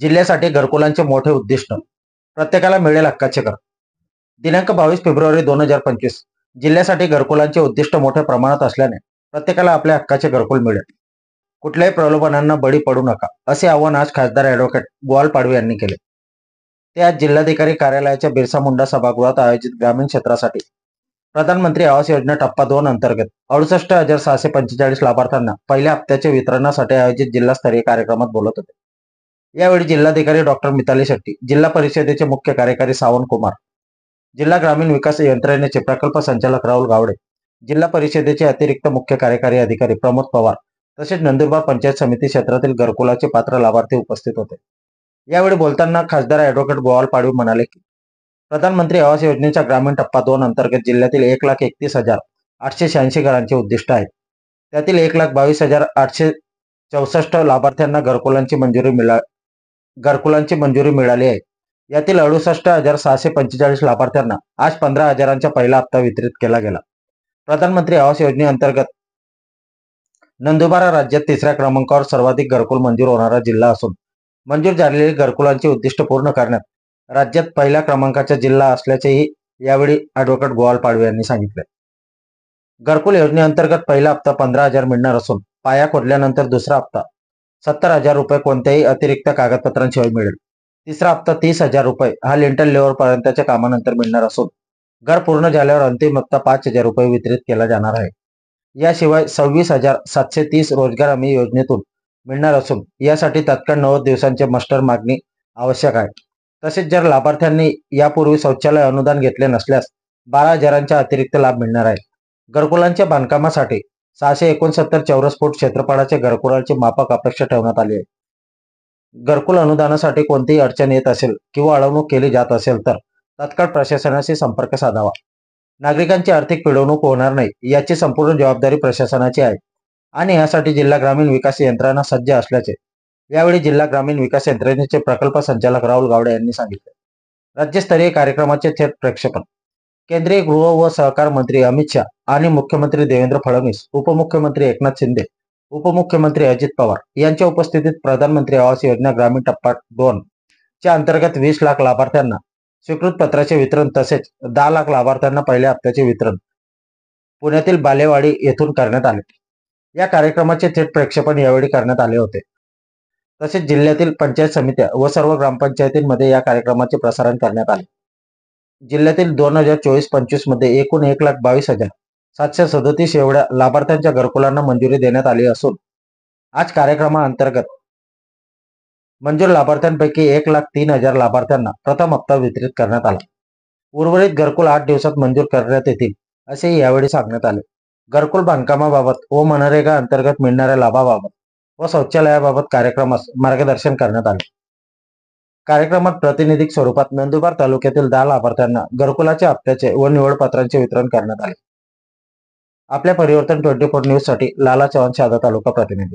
जिल्ह्यासाठी घरकुलांचे मोठे उद्दिष्ट. प्रत्येकाला मिळेल हक्काचे घर. दिनांक 22 फेब्रुवारी 2025. जिल्ह्यासाठी घरकुलांचे उद्दिष्ट मोठ्या प्रमाणात असल्याने प्रत्येकाला आपल्या हक्काचे घरकुल मिळेल. कुठल्याही प्रलोभनांना बळी पडू नका, असे आवाहन आज खासदार ॲडव्होकेट गोपाल पाडवी यांनी केले. ते आज जिल्हाधिकारी कार्यालयाच्या बिरसा मुंडा सभागृहात आयोजित ग्रामीण क्षेत्रासाठी प्रधानमंत्री आवास योजना टप्पा 2 अंतर्गत 68,645 लाभार्थ्यांना पहिल्या हप्त्याच्या वितरणासाठी आयोजित जिल्हास्तरीय कार्यक्रमात बोलत होते. यावेळी जिल्हाधिकारी डॉक्टर मिताली शेट्टी, जिल्हा परिषदेचे मुख्य कार्यकारी सावंत कुमार, जिल्हा ग्रामीण विकास यंत्रणेचे प्रकल्प संचालक राहुल गावडे, जिल्हा परिषदेचे अतिरिक्त मुख्य कार्यकारी अधिकारी प्रमोद पवार तसेच नंदुरबार पंचायत समिती क्षेत्रातील घरकुलाचे पात्र लाभार्थी उपस्थित होते. यावेळी बोलताना खासदार ॲडव्होकेट गोपाल पाडवी म्हणाले की प्रधानमंत्री आवास योजनेच्या ग्रामीण टप्पा 2 अंतर्गत जिल्ह्यातील 1,31,886 घरांचे उद्दिष्ट आहे. त्यातील 1,22,864 लाभार्थ्यांना घरकुलांची मंजुरी मिळाली आहे. यातील 68,645 लाभार्थ्यांना आज 15,000चा पहिला हप्ता वितरित केला गेला. प्रधानमंत्री आवास योजनेअंतर्गत नंदुरबार राज्यात 3ऱ्या क्रमांकावर सर्वाधिक घरकुल मंजूर होणारा जिल्हा असून मंजूर झालेली घरकुलांची उद्दिष्ट पूर्ण करण्यात राज्यात पहिल्या क्रमांकाचा जिल्हा असल्याचेही यावेळी ॲडव्होकेट गोपाल पाडवी यांनी सांगितले. घरकुल योजनेअंतर्गत पहिला हप्ता 15,000 मिळणार असून पाया खोदल्यानंतर दुसरा हप्ता 70,000 रुपये कोणत्याही अतिरिक्त कागदपत्रांशिवाय मिळेल. तिसरा हप्ता 30,000 रुपये हा लिंटल लेवल पर्यंतच्या कामानंतर मिळणार असून घर पूर्ण झाल्यावर अंतिम हप्ता 5,000 रुपये वितरित केला जाणार आहे. याशिवाय 26,730 रोजगार हमी योजनेतून मिळणार असून यासाठी तत्काळ 90 दिवसांचे मास्टर मागणी आवश्यक आहे. तसेच जर लाभार्थ्यांनी यापूर्वी शौचालय अनुदान घेतले नसल्यास 12,000चा अतिरिक्त लाभ मिळणार आहे. घरकुलांच्या बांधकामासाठी 669 चौरस फूट क्षेत्रफळाचे घरकुलांची माफक अपेक्षा ठेवण्यात आली आहे. घरकुल अनुदानासाठी कोणतीही अडचण येत असेल किंवा अडवणूक केली जात असेल तर तत्काळ प्रशासनाशी संपर्क साधावा. नागरिकांची आर्थिक पिळवणूक होणार नाही याची संपूर्ण जबाबदारी प्रशासनाची आहे आणि यासाठी जिल्हा ग्रामीण विकास यंत्रणा सज्ज असल्याचे यावेळी जिल्हा ग्रामीण विकास यंत्रणेचे प्रकल्प संचालक राहुल गावडे यांनी सांगितले. राज्यस्तरीय कार्यक्रमाचे थेट प्रक्षेपण. केंद्रीय गृह व सहकार मंत्री अमित शहा आणि मुख्यमंत्री देवेंद्र फडणवीस, उपमुख्यमंत्री एकनाथ शिंदे, उपमुख्यमंत्री अजित पवार यांच्या उपस्थितीत प्रधानमंत्री आवास योजना ग्रामीण टप्पा 2 च्या अंतर्गत 20 लाख लाभार्थ्यांना स्वीकृत पत्राचे वितरण तसेच 10 लाख लाभार्थ्यांना पहिल्या हप्त्याचे वितरण पुण्यातील बालेवाडी येथून करण्यात आले. या कार्यक्रमाचे थेट प्रक्षेपण यावेळी करण्यात आले होते. तसेच जिल्ह्यातील पंचायत समित्या व सर्व ग्रामपंचायतींमध्ये या कार्यक्रमाचे प्रसारण करण्यात आले. जिल्ह्यातील 2024-25 मध्ये एकूण 1,22,737 एवढ्या लाभार्थ्यांच्या घरकुलांना मंजुरी देण्यात आली असून आज कार्यक्रमाअंतर्गत मंजूर लाभार्थ्यांपैकी 1,03,000 लाभार्थ्यांना प्रथम हप्ता वितरित करण्यात आला. उर्वरित घरकुल 8 दिवसात मंजूर करण्यात येतील असेही यावेळी सांगण्यात आले. घरकुल बांधकामाबाबत व मनरेगा अंतर्गत मिळणाऱ्या लाभाबाबत व शौचालयाबाबत कार्यक्रमास मार्गदर्शन करण्यात आले. कार्यक्रमात प्रातिनिधिक स्वरूपात नंदुरबार तालुक्यातील 10 लाभार्थ्यांना घरकुलाच्या हप्त्याचे व निवडपत्रांचे वितरण करण्यात आले. आपल्या परिवर्तन 24 न्यूज साठी लाला चव्हाण, शहादा तालुका प्रतिनिधी.